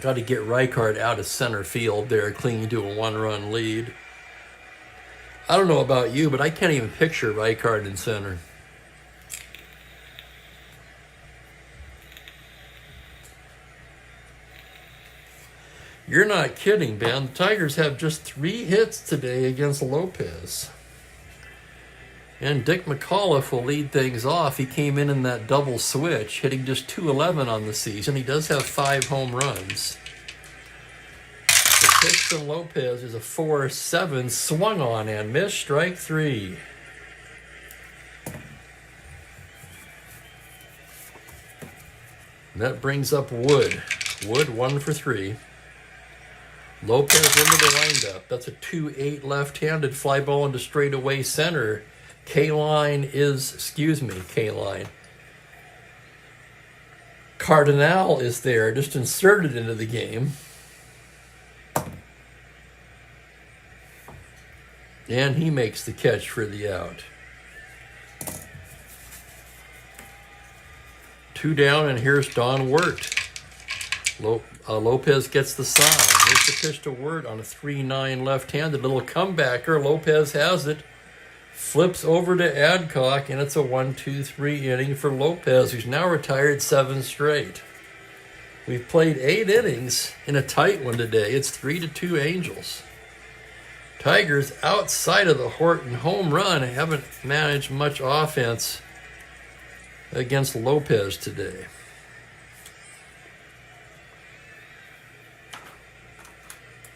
Got to get Reichart out of center field there, clinging to a one-run lead. I don't know about you, but I can't even picture Reichart in center. You're not kidding, Ben. The Tigers have just 3 hits today against Lopez. And Dick McAuliffe will lead things off. He came in that double switch, hitting just .211 on the season. He does have 5 home runs. The pitch from Lopez is a 4-7, swung on and missed, strike 3. And that brings up Wood. Wood 1 for 3. Lopez into the windup. That's a 2-8 left-handed fly ball into straightaway center. K-line. Cardinal is there, just inserted into the game. And he makes the catch for the out. 2 down, and here's Don Wirt. Lopez gets the sign. Here's the pitch to Wirt on a 3-9 left-handed little comebacker. Lopez has it. Flips over to Adcock, and it's a 1-2-3 inning for Lopez, who's now retired 7 straight. We've played 8 innings in a tight one today. It's 3-2 Angels. Tigers, outside of the Horton home run, haven't managed much offense against Lopez today.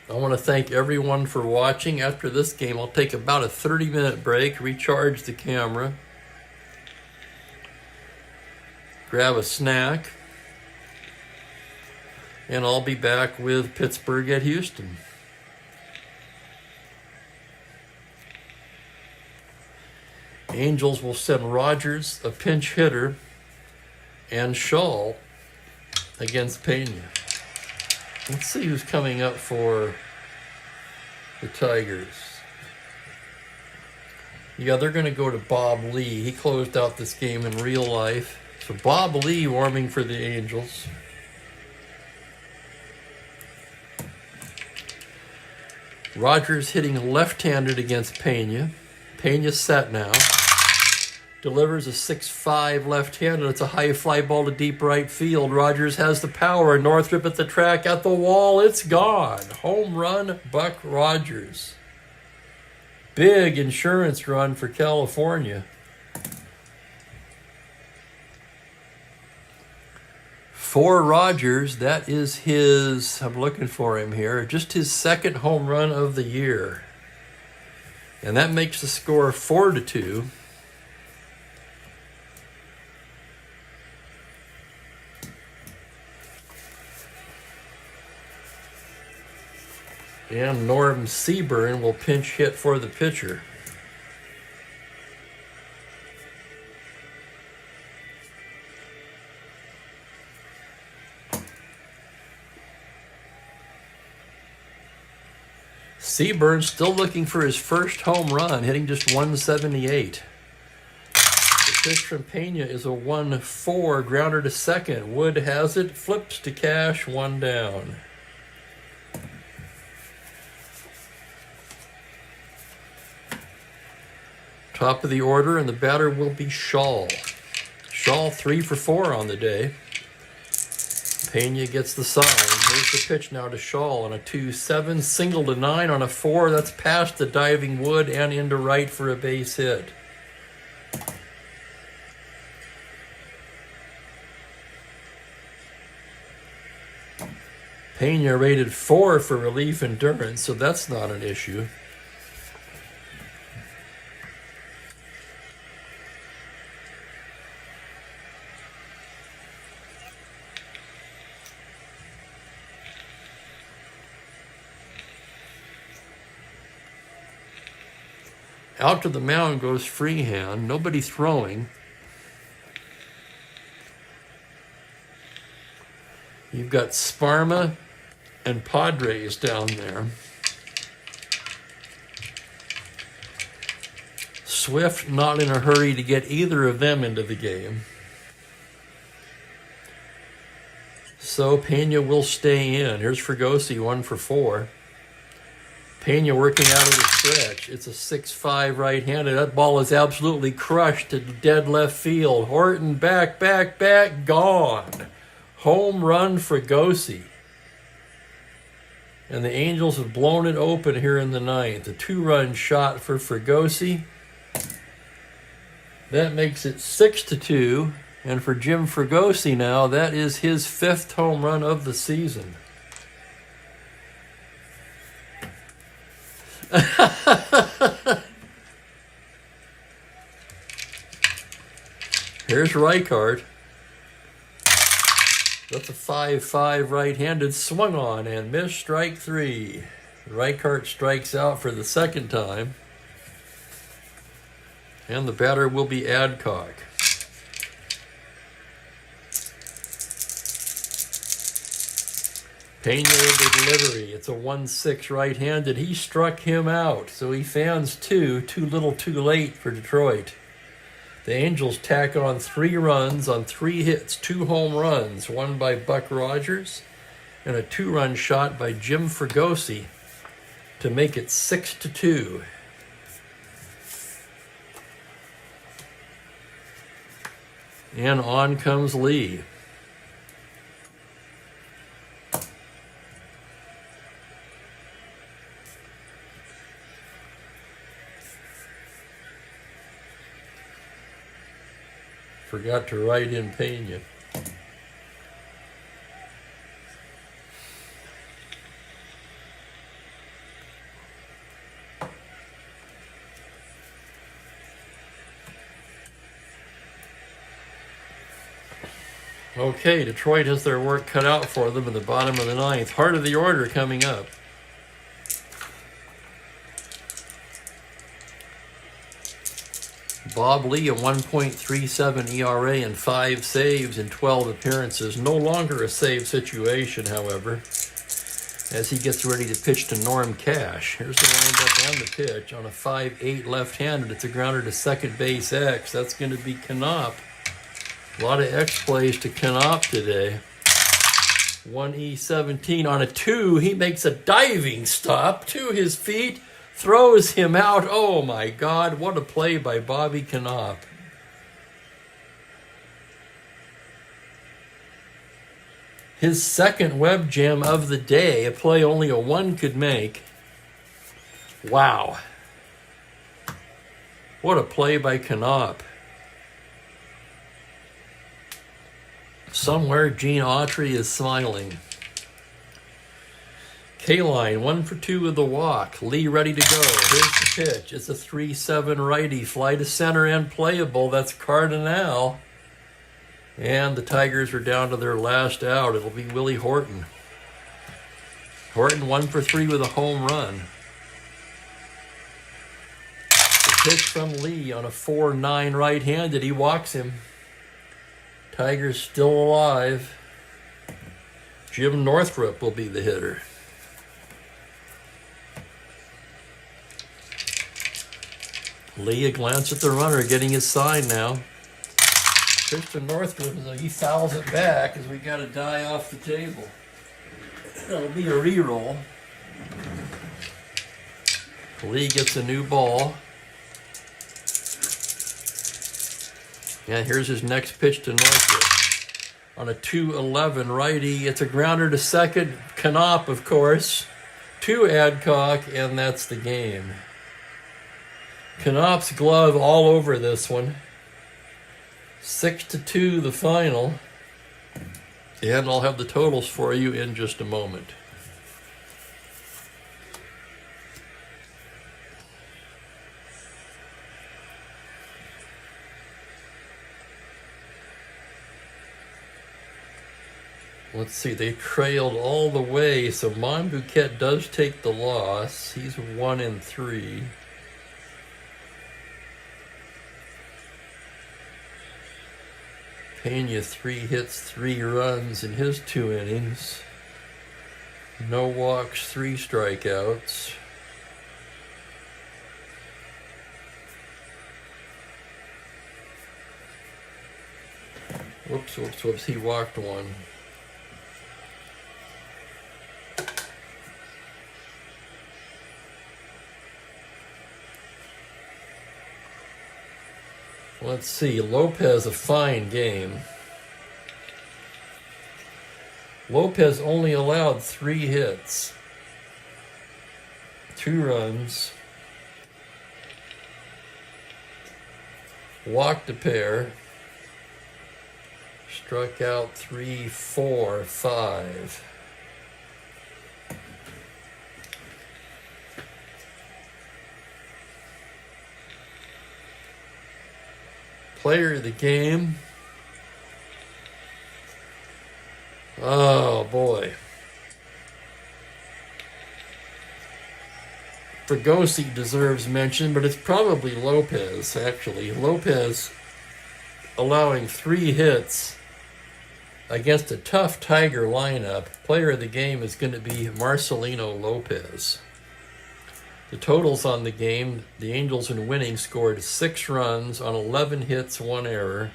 I want to thank everyone for watching. After this game, I'll take about a 30-minute break, recharge the camera, grab a snack, and I'll be back with Pittsburgh at Houston. Angels will send Rogers, a pinch hitter, and Shaw against Pena. Let's see who's coming up for the Tigers. Yeah, they're going to go to Bob Lee. He closed out this game in real life. So Bob Lee warming for the Angels. Rogers hitting left-handed against Pena. Pena's set now. Delivers a 6-5 left-handed. It's a high fly ball to deep right field. Rogers has the power. Northrop at the track, at the wall. It's gone. Home run, Buck Rogers. Big insurance run for California. For Rogers, that is his, I'm looking for him here, just his 2nd home run of the year. And that makes the score 4-2. And Norm Seaburn will pinch hit for the pitcher. Seaburn still looking for his first home run, hitting just 178. The pitch from Pena is a 1-4 grounder to second. Wood has it, flips to Cash, 1 down. Top of the order, and the batter will be Shaw. Shaw 3 for 4 on the day. Pena gets the sign. Here's the pitch now to Shaw on a 2-7, single to 9 on a 4. That's past the diving Wood and into right for a base hit. Pena rated 4 for relief endurance, so that's not an issue. Out to the mound goes Freehand. Nobody throwing. You've got Sparma and Padres down there. Swift not in a hurry to get either of them into the game. So Pena will stay in. Here's Fregosi, 1 for 4. Pena working out of the stretch. It's a 6-5 right-handed. That ball is absolutely crushed to dead left field. Horton back, gone. Home run Fregosi. And the Angels have blown it open here in the ninth. A 2-run shot for Fregosi. That makes it 6-2. And for Jim Fregosi now, that is his 5th home run of the season. Here's Reichart. That's a 5-5 right-handed, swung on and missed, strike 3. Reichart strikes out for the 2nd time. And the batter will be Adcock. Pena with the delivery. It's a 1-6 right-handed. He struck him out, so he fans 2. Too little, too late for Detroit. The Angels tack on 3 runs on 3 hits, 2 home runs, one by Buck Rogers and a 2-run shot by Jim Fregosi to make it 6-2. And on comes Lee. Forgot to write in Pena. Okay, Detroit has their work cut out for them in the bottom of the ninth. Heart of the order coming up. Bob Lee, a 1.37 ERA and 5 saves in 12 appearances. No longer a save situation, however, as he gets ready to pitch to Norm Cash. Here's the windup and the pitch on a 5-8 left-handed. It's a grounder to second base X. That's going to be Knopp. A lot of X plays to Knopp today. 1E17 on a 2. He makes a diving stop to his feet. Throws him out. Oh my God, what a play by Bobby Knopp. His 2nd web jam of the day, a play only a 1 could make. Wow. What a play by Knopp. Somewhere Gene Autry is smiling. K-line, 1 for 2 with the walk. Lee ready to go. Here's the pitch. It's a 3-7 righty. Fly to center and playable. That's Cardinal. And the Tigers are down to their last out. It'll be Willie Horton. Horton 1 for 3 with a home run. The pitch from Lee on a 4-9 right-handed. He walks him. Tigers still alive. Jim Northrup will be the hitter. Lee, a glance at the runner, getting his sign now. Christian Northrup, he fouls it back as we got a die off the table. It'll be a re-roll. Lee gets a new ball. And here's his next pitch to Northrup. On a 2-11 righty, it's a grounder to second. Knopp, of course. To Adcock, and that's the game. Knopp's glove all over this one. 6-2 the final. And I'll have the totals for you in just a moment. Let's see, they trailed all the way, so Monbouquet does take the loss. He's 1-3. Pena 3 hits, 3 runs in his 2 innings. No walks, 3 strikeouts. Whoops, whoops, whoops, he walked 1. Let's see, Lopez, a fine game. Lopez only allowed 3 hits, 2 runs, walked a pair, struck out 3, 4, 5. Player of the game. Oh boy. Fregosi deserves mention, but it's probably Lopez, actually. Lopez allowing 3 hits against a tough Tiger lineup. Player of the game is going to be Marcelino Lopez. The totals on the game, the Angels in winning scored 6 runs on 11 hits, 1 error.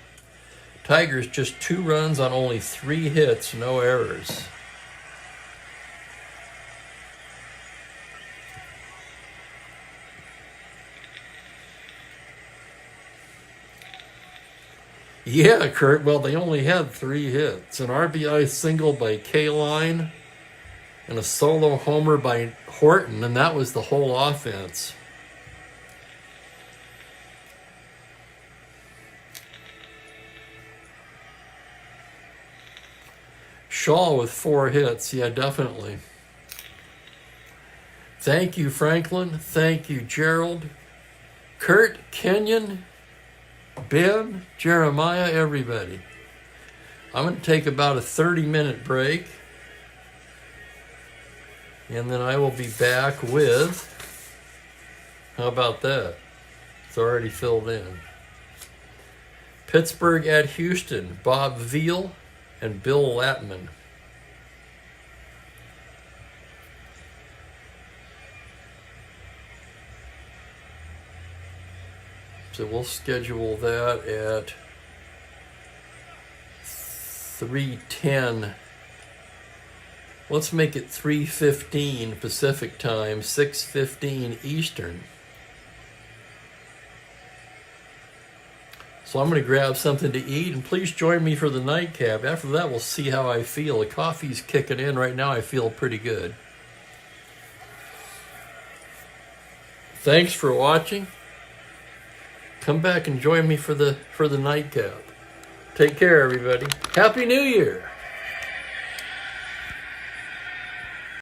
Tigers just 2 runs on only 3 hits, no errors. Yeah, Kurt, well, they only had 3 hits. An RBI single by K-Line and a solo homer by Horton, and that was the whole offense. Shaw with 4 hits, yeah, definitely. Thank you, Franklin. Thank you, Gerald. Kurt, Kenyon, Ben, Jeremiah, everybody. I'm going to take about a 30-minute break, and then I will be back with, how about that? It's already filled in. Pittsburgh at Houston, Bob Veal and Bill Latman. So we'll schedule that at 3:10. Let's make it 3:15 Pacific time, 6:15 Eastern. So I'm going to grab something to eat, and please join me for the nightcap. After that, we'll see how I feel. The coffee's kicking in. Right now, I feel pretty good. Thanks for watching. Come back and join me for the nightcap. Take care, everybody. Happy New Year!